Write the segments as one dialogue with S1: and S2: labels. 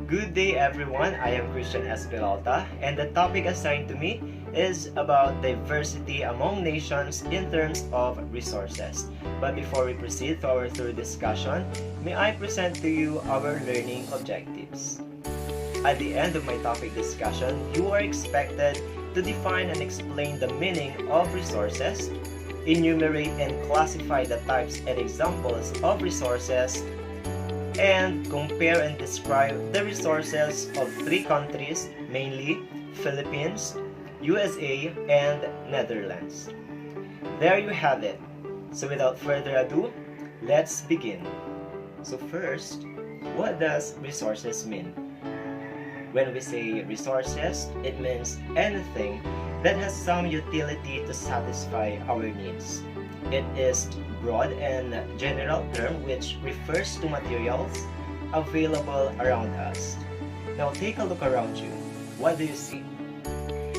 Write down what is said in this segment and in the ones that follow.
S1: Good day everyone, I am Christian Espiralta and the topic assigned to me is about diversity among nations in terms of resources. But before we proceed to our third discussion, may I present to you our learning objectives. At the end of my topic discussion, you are expected to define and explain the meaning of resources, enumerate and classify the types and examples of resources, and compare and describe the resources of three countries, mainly Philippines, USA, and Netherlands. There you have it. So without further ado, let's begin. So first, what does resources mean? When we say resources, it means anything that has some utility to satisfy our needs. It is broad and general term which refers to materials available around us. Now take a look around you. What do you see?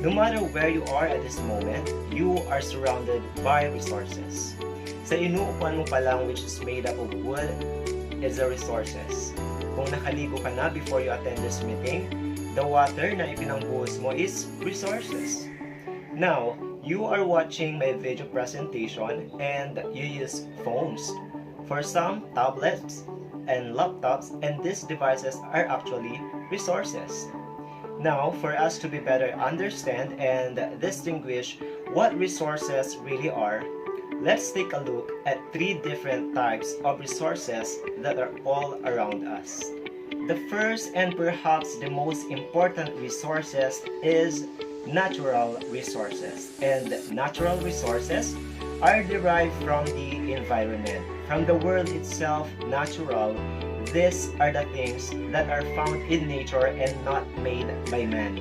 S1: No matter where you are at this moment, you are surrounded by resources. Sa inuupuan mo pa lang, which is made up of wood, is the resources. Kung nakaligo ka na before you attend this meeting, the water na ipinangbuhos mo is resources. Now, you are watching my video presentation and you use phones. For some, tablets and laptops, and these devices are actually resources. Now, for us to be better understand and distinguish what resources really are, let's take a look at three different types of resources that are all around us. The first and perhaps the most important resources is natural resources. And natural resources are derived from the environment. From the world itself, natural, these are the things that are found in nature and not made by man.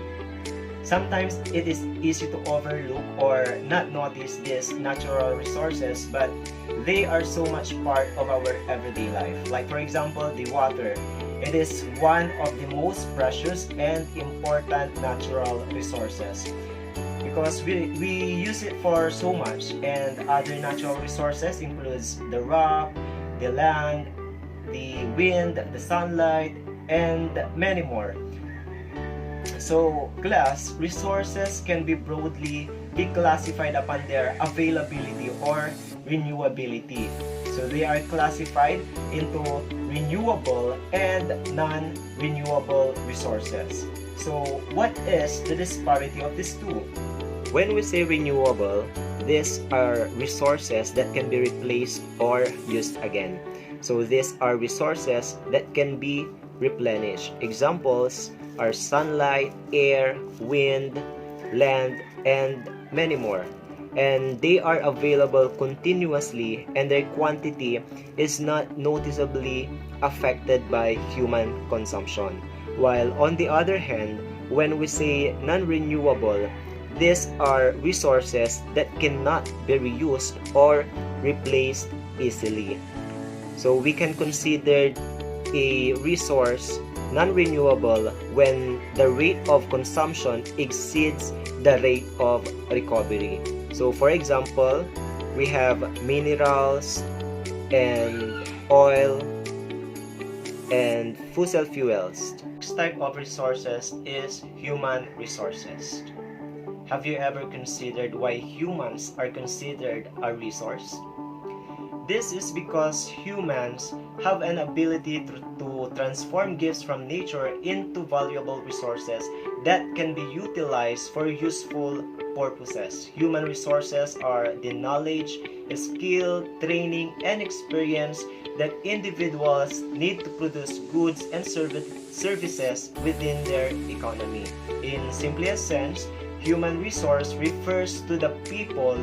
S1: Sometimes it is easy to overlook or not notice these natural resources, but they are so much part of our everyday life. Like for example, the water. It is one of the most precious and important natural resources because we use it for so much, and other natural resources includes the rock, the land, the wind, the sunlight, and many more. So, class, resources can be broadly be classified upon their availability or renewability. So they are classified into renewable and non-renewable resources. So what is the disparity of these two? When we say renewable, these are resources that can be replaced or used again. So these are resources that can be replenished. Examples are sunlight, air, wind, land, and many more. And they are available continuously and their quantity is not noticeably affected by human consumption. While on the other hand, when we say non-renewable, these are resources that cannot be reused or replaced easily. So we can consider a resource non-renewable when the rate of consumption exceeds the rate of recovery. So for example, we have minerals and oil and fossil fuels. Next type of resources is human resources. Have you ever considered why humans are considered a resource? This is because humans have an ability to transform gifts from nature into valuable resources that can be utilized for useful purposes. Human resources are the knowledge, skill, training, and experience that individuals need to produce goods and services within their economy. In simplest sense, human resource refers to the people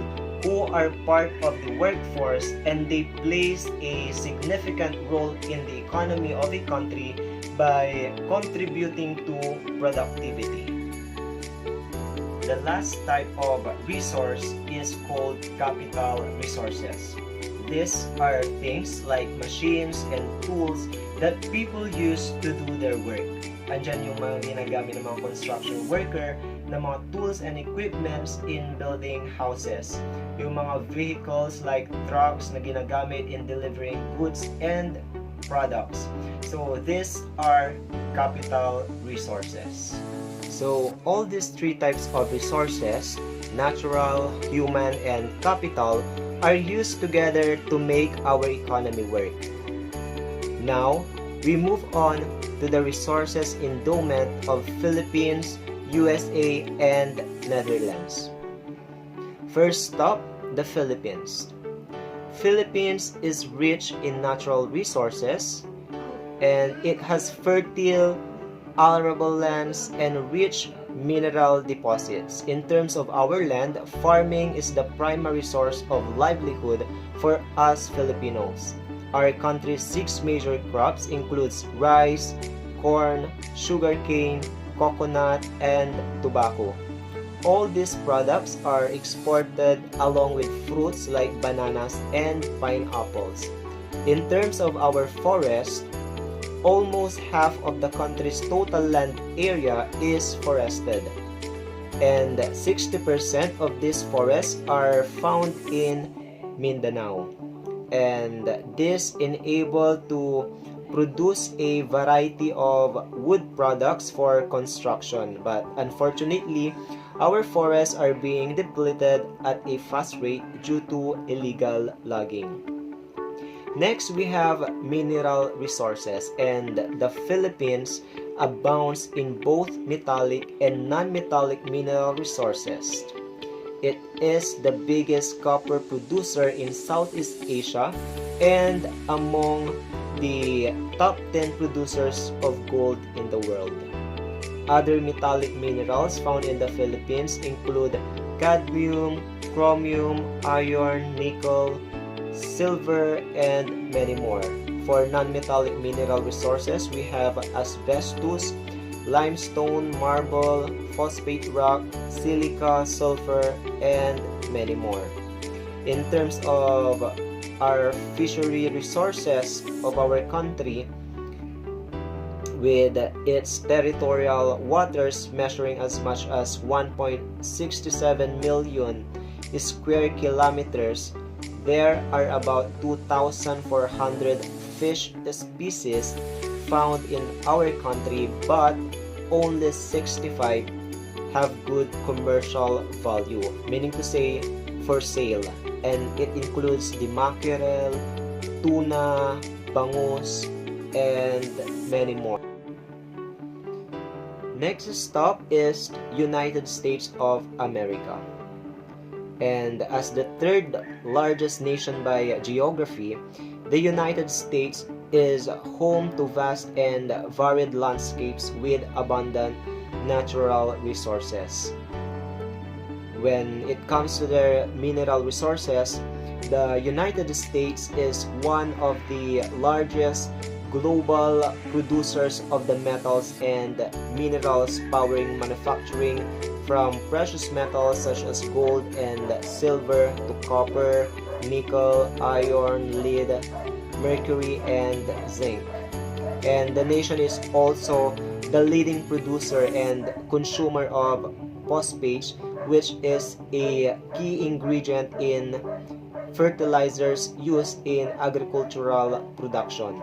S1: who are part of the workforce and they plays a significant role in the economy of a country by contributing to productivity. The last type of resource is called capital resources. These are things like machines and tools that people use to do their work. Andyan yung mga ginagamit ng mga construction worker na mga tools and equipments in building houses. Yung mga vehicles like trucks na ginagamit in delivering goods and products. So these are capital resources. So all these three types of resources, natural, human, and capital, are used together to make our economy work. Now, we move on to the resources endowment of Philippines, USA, and Netherlands. First stop, the Philippines. Philippines is rich in natural resources, and it has fertile, arable lands and rich mineral deposits. In terms of our land, farming is the primary source of livelihood for us Filipinos. Our country's 6 major crops includes rice, corn, sugarcane, coconut, and tobacco. All these products are exported along with fruits like bananas and pineapples. In terms of our forest, almost half of the country's total land area is forested, and 60% of these forests are found in Mindanao. And this enables to produce a variety of wood products for construction. But unfortunately, our forests are being depleted at a fast rate due to illegal logging. Next, we have mineral resources, and the Philippines abounds in both metallic and non-metallic mineral resources. It is the biggest copper producer in Southeast Asia and among the top 10 producers of gold in the world. Other metallic minerals found in the Philippines include cadmium, chromium, iron, nickel, silver, and many more. For non-metallic mineral resources, we have asbestos, limestone, marble, phosphate rock, silica, sulfur, and many more. In terms of our fishery resources of our country, with its territorial waters measuring as much as 1.67 million square kilometers, there are about 2,400 fish species found in our country, but only 65 have good commercial value, meaning to say for sale, and it includes the mackerel, tuna, bangus, and many more. Next stop is United States of America. And as the third largest nation by geography, the United States is home to vast and varied landscapes with abundant natural resources. When it comes to their mineral resources, the United States is one of the largest global producers of the metals and minerals powering manufacturing, from precious metals such as gold and silver to copper, nickel, iron, lead, mercury, and zinc. And the nation is also the leading producer and consumer of phosphate, which is a key ingredient in fertilizers used in agricultural production.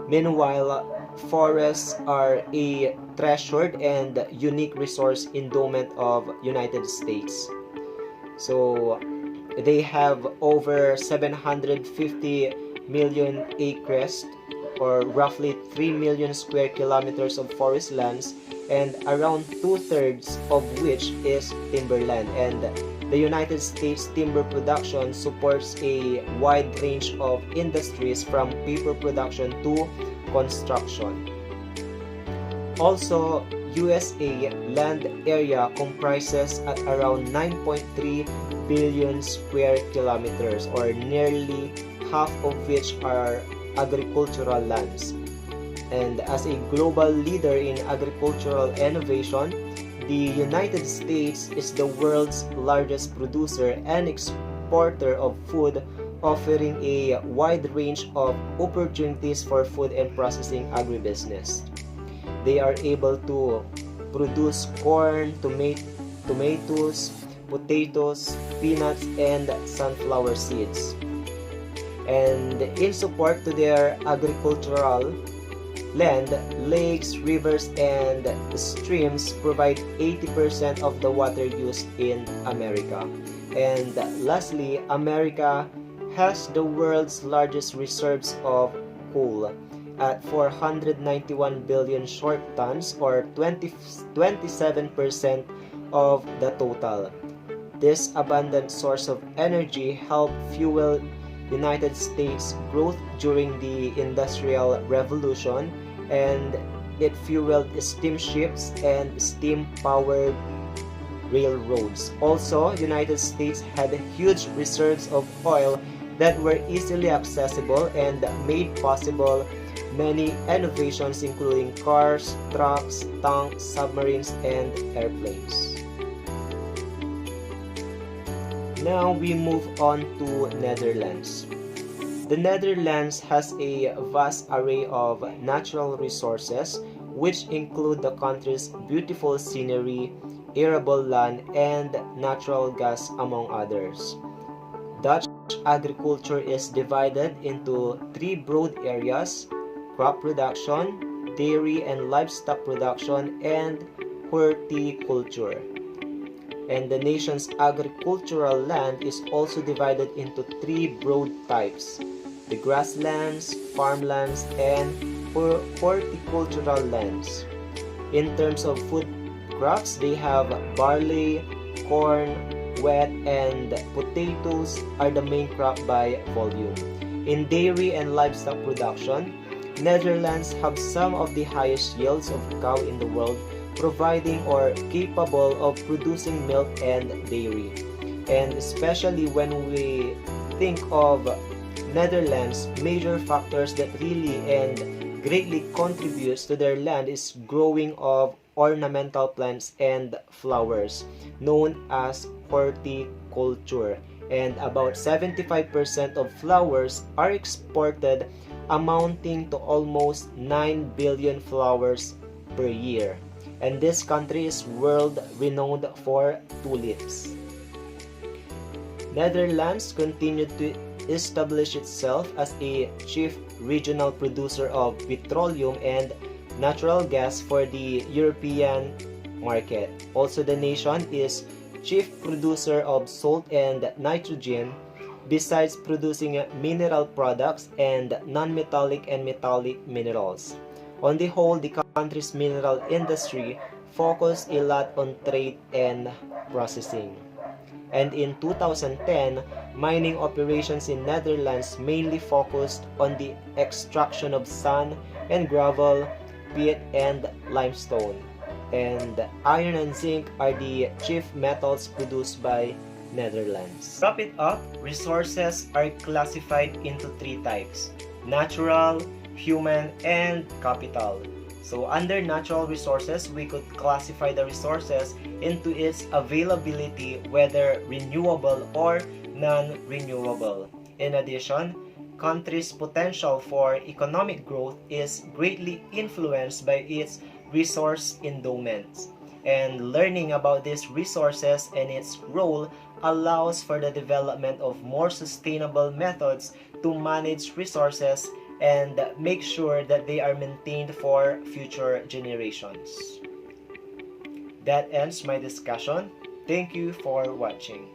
S1: Meanwhile, forests are a treasured and unique resource endowment of United States. So they have over 750 million acres, or roughly 3 million square kilometers of forest lands, and around 2/3 of which is timberland. And the United States timber production supports a wide range of industries from paper production to construction. Also, USA land area comprises at around 9.3 billion square kilometers, or nearly half of which are agricultural lands. And as a global leader in agricultural innovation, the United States is the world's largest producer and exporter of food, offering a wide range of opportunities for food and processing agribusiness. They are able to produce corn, tomatoes, potatoes, peanuts, and sunflower seeds. And in support to their agricultural land, lakes, rivers, and streams provide 80% of the water used in America. And lastly, America has the world's largest reserves of coal at 491 billion short tons, or 27% of the total. This abundant source of energy helped fuel United States growth during the Industrial Revolution, and it fueled steamships and steam-powered railroads. Also, United States had huge reserves of oil that were easily accessible and made possible many innovations, including cars, trucks, tanks, submarines, and airplanes. Now we move on to Netherlands. The Netherlands has a vast array of natural resources, which include the country's beautiful scenery, arable land, and natural gas, among others. Dutch agriculture is divided into three broad areas: crop production, dairy and livestock production, and horticulture. And the nation's agricultural land is also divided into three broad types: the grasslands, farmlands, and horticultural lands. In terms of food crops, they have barley, corn, wheat, and potatoes are the main crop by volume. In dairy and livestock production, Netherlands have some of the highest yields of cow in the world, providing or capable of producing milk and dairy. And especially when we think of Netherlands, major factors that really and greatly contributes to their land is growing of ornamental plants and flowers, known as horticulture. And about 75% of flowers are exported, amounting to almost 9 billion flowers per year. And this country is world renowned for tulips. Netherlands continued to establish itself as a chief regional producer of petroleum and natural gas for the European market. Also, the nation is chief producer of salt and nitrogen, besides producing mineral products and non-metallic and metallic minerals. On the whole, the country's mineral industry focused a lot on trade and processing. And in 2010, mining operations in Netherlands mainly focused on the extraction of sand and gravel, peat and limestone. And iron and zinc are the chief metals produced by Netherlands. To wrap it up, resources are classified into three types: natural, human, and capital. So under natural resources, we could classify the resources into its availability, whether renewable or non-renewable. In addition, country's potential for economic growth is greatly influenced by its resource endowments. And learning about these resources and its role allows for the development of more sustainable methods to manage resources and make sure that they are maintained for future generations. That ends my discussion. Thank you for watching.